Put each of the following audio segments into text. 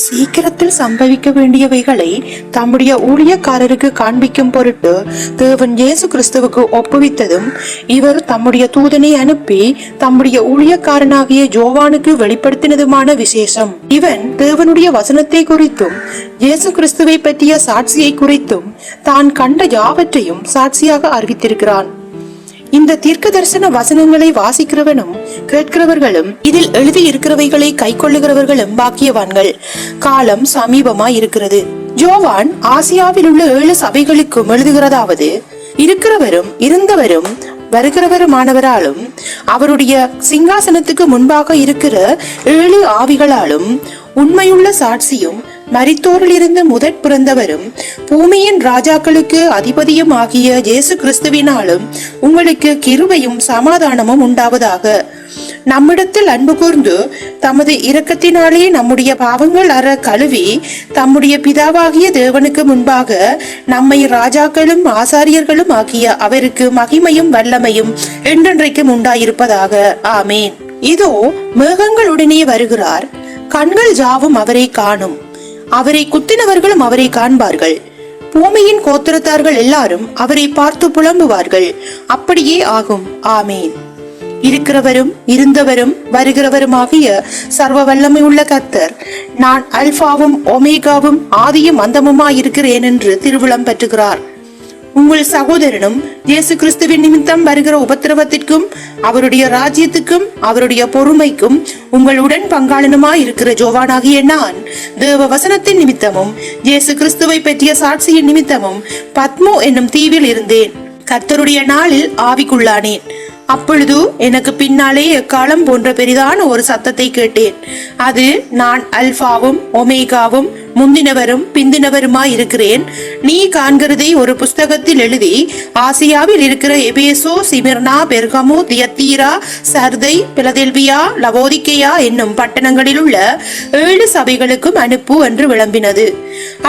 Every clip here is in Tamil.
சீக்கிரத்தில் சம்பவிக்க வேண்டியவைகளை தம்முடைய ஊழியக்காரருக்கு காண்பிக்கும் பொருட்டு தேவன் இயேசு கிறிஸ்துவுக்கு ஒப்புவித்ததும், இவர் தம்முடைய தூதனை அனுப்பி தம்முடைய ஊழியக்காரனாகிய யோவானுக்கு வெளிப்படுத்தினதுமான விசேஷம். இவன் தேவனுடைய வசனத்தை குறித்தும் இயேசு கிறிஸ்துவை பற்றிய சாட்சியை குறித்தும் தான் கண்ட யாவற்றையும் சாட்சியாக அறிவித்திருக்கிறான். இந்த தீர்க்க தரிசன வசனங்களை வாசிக்கிறவனும் கேட்கிறவர்களும் இதில் எழுதி இருக்கிறவைகளை கை கொள்ளுகிறவர்களும் பாக்கியவான்கள். காலம் சமீபமாய் இருக்கிறது. யோவான் ஆசியாவில் உள்ள 7 சபைகளுக்கும் எழுதுகிறதாவது, இருக்கிறவரும் இருந்தவரும் வருகிறவருமானவராலும் அவருடைய சிங்காசனத்துக்கு முன்பாக இருக்கிற 7 ஆவிகளாலும் உண்மையுள்ள சாட்சியும் மரித்தோரில் இருந்து முதற் பிறந்தவரும் பூமியின் ராஜாக்களுக்கு அதிபதியும் ஆகிய இயேசு கிறிஸ்துவினாலும் உங்களுக்கு கிருபையும் சமாதானமும் உண்டாவதாக. நம்மிடத்தில் அன்பு கூர்ந்து தமது இரக்கத்தினாலே நம்முடைய பாவங்கள் அற கழுவி தம்முடைய பிதாவாகிய தேவனுக்கு முன்பாக நம்மை ராஜாக்களும் ஆசாரியர்களும் ஆகிய அவருக்கு மகிமையும் வல்லமையும் என்றென்றைக்கும் உண்டாயிருப்பதாக. ஆமேன். இதோ மேகங்களுடனே வருகிறார். கண்கள் யாவும் அவரை காணும். அவரை குத்தினவர்களும் அவரை காண்பார்கள். பூமியின் கோத்திரத்தார்கள் எல்லாரும் அவரை பார்த்து புலம்புவார்கள். அப்படியே ஆகும். ஆமேன். இருக்கிறவரும் இருந்தவரும் வருகிறவருமாகிய சர்வ வல்லமை உள்ள கர்த்தர், நான் அல்பாவும் ஒமேகாவும் ஆதியும் அந்தமுமாயிருக்கிறேன் என்று திருவிழம் பெற்றுகிறார். உங்கள் சகோதரனும் இயேசு கிறிஸ்துவின் நிமித்தம் வருகிற உபத்திரவத்திற்கும் அவருடைய ராஜ்யத்துக்கும் அவருடைய பொறுமைக்கும் உங்களுடன் பங்காளனுமாய் இருக்கிற யோவானாகிய நான் தேவ வசனத்தின் நிமித்தமும் இயேசு கிறிஸ்துவை பற்றிய சாட்சியின் நிமித்தமும் பத்மோ என்னும் தீவில் இருந்தேன். கர்த்தருடைய நாளில் ஆவிக்குள்ளானேன். அப்பொழுது எனக்கு பின்னாலே எக்காலம் போன்ற பெரிதான ஒரு சத்தத்தை கேட்டேன். அது, நான் அல்பாவும் ஒமேகாவும் முந்தினவரும் பிந்தினவருமாய் இருக்கிறேன். நீ காண்கிறதை ஒரு புஸ்தகத்தில் எழுதி ஆசியாவில் இருக்கிற எபேசோ, சிமிர்னா, பெர்கமு, தியத்தீரா, சர்தை, பிலதெல்பியா, லவோதிக்கேயா என்னும் பட்டணங்களில் உள்ள 7 சபைகளுக்கும் அனுப்பு என்று விளம்பினது.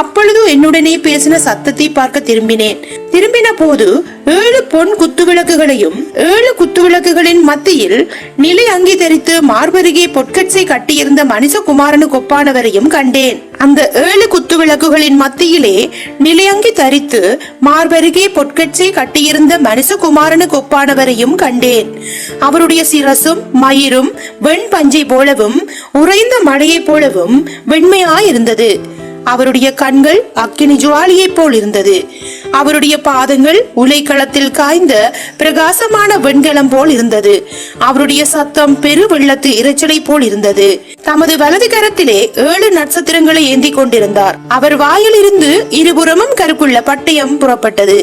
அப்பொழுது என்னுடனே பேசின சத்தத்தை பார்க்க திரும்பினேன். திரும்பின போது 7 பொன் குத்துவிளக்குகளையும் 7 குத்துவிளக்குகளின் மத்தியில் நிலை அங்கி தரித்து மார்பருகே பொற்கட்சை கட்டியிருந்த மனுஷகுமாரனுக்கு ஒப்பானவரையும் கண்டேன். அந்த 7 குத்துவிளக்குகளின் மத்தியிலே நிலையங்கி தரித்து மார்பருகே பொற்கட்சை கட்டியிருந்த மனுஷகுமாரனுக்கு ஒப்பானவரையும் கண்டேன். அவருடைய சிரசும் மயிரும் வெண் பஞ்சை போலவும் உறைந்த மழையை போலவும் வெண்மையாயிருந்தது. அவருடைய கண்கள் அக்கினி ஜுவாலியை போல் இருந்தது. அவருடைய பாதங்கள் உலைக்களத்தில் காய்ந்த பிரகாசமான வெண்கலம் போல் இருந்தது. அவருடைய சத்தம் பெரு வெள்ளத்து இரைச்சலை போல் இருந்தது. தமது வலது கரத்திலே 7 நட்சத்திரங்களை ஏந்தி கொண்டிருந்தார். அவர் வாயிலிருந்து இருபுறமும் கருக்குள்ள பட்டயம் புறப்பட்டது.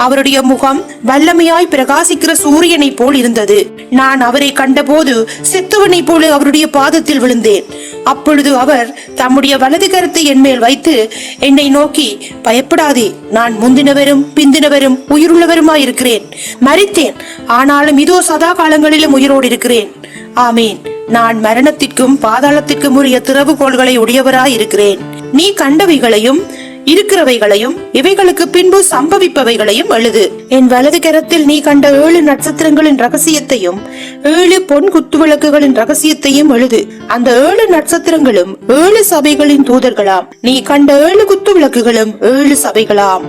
அவருடைய முகம் வல்லமையாய் பிரகாசிக்கிற சூரியனை போல் இருந்தது. நான் அவரை கண்டபோது செத்துவனை போல அவருடைய பாதத்தில் விழுந்தேன். அப்பொழுது அவர் தம்முடைய வலது கரத்தை என் மேல் வைத்து என்னை நோக்கி, பயப்படாதே, நான் முந்தினவரும் பிந்தினவரும் உயிருள்ளவருமாயிருக்கிறேன். மரித்தேன், ஆனாலும் இதோ சதா காலங்களிலும் உயிரோடு இருக்கிறேன். ஆமேன். நான் மரணத்திற்கும் பாதாளத்திற்கும் உரிய திறவுகோள்களை உடையவராயிருக்கிறேன். நீ கண்டவைகளையும் இருக்கிறவைகளையும் இவைகளுக்கு பின்பு சம்பவிப்பவைகளையும் எழுது. என் வலது கரத்தில் நீ கண்ட 7 நட்சத்திரங்களின் ரகசியத்தையும் 7 பொன் குத்துவிளக்குகளின் ரகசியத்தையும் எழுது. அந்த 7 நட்சத்திரங்களும் 7 சபைகளின் தூதர்களாம். நீ கண்ட 7 குத்துவிளக்குகளும் 7 சபைகளாம்.